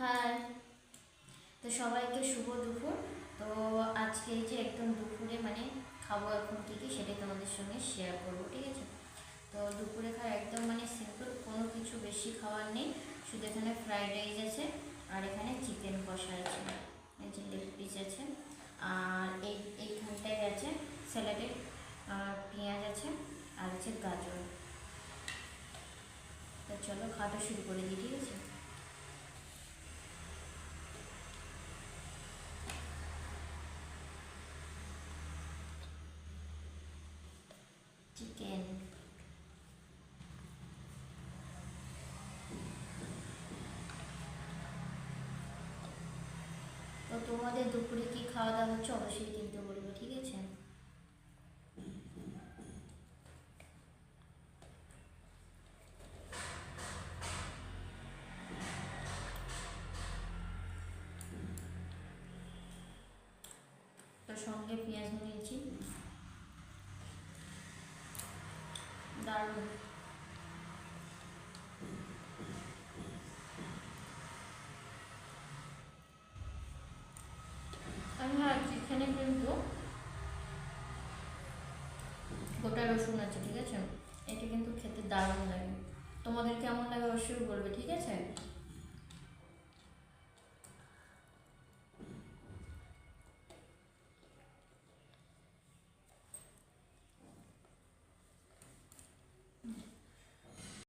High, তো সবাইকে শুভ দুপুর। তো আজকে এই যে একদম দুপুরে মানে খাবো এখন কী কী সেটাই তোমাদের সঙ্গে শেয়ার করবো, ঠিক আছে? তো দুপুরে খাওয়া একদম মানে সিম্পল, কোনো কিছু বেশি খাওয়ার নেই। শুধু এখানে ফ্রাইড রাইস আছে আর এখানে চিকেন কষা আছে, এই যে লেগ পিস আছে, আর এইখানটায় আছে স্যালাডের পেঁয়াজ আছে, আর আছে গাজর। তো চলো খাওয়াটা শুরু করে দিই, ঠিক আছে? চিকেন। তো তোমাদের দুপুরে কি খাওয়া দাওয়া হচ্ছে অবশ্যই কিন্তু বলবো, ঠিক আছে? তো সঙ্গে পেঁয়াজ নিয়েছি, দারুণ। আমি হ্যাঁ, এখানে কিন্তু গোটা রসুন আছে, ঠিক আছে? এটা কিন্তু খেতে দারুণ লাগে। তোমাদের কেমন লাগে অবশ্যই বলবে, ঠিক আছে?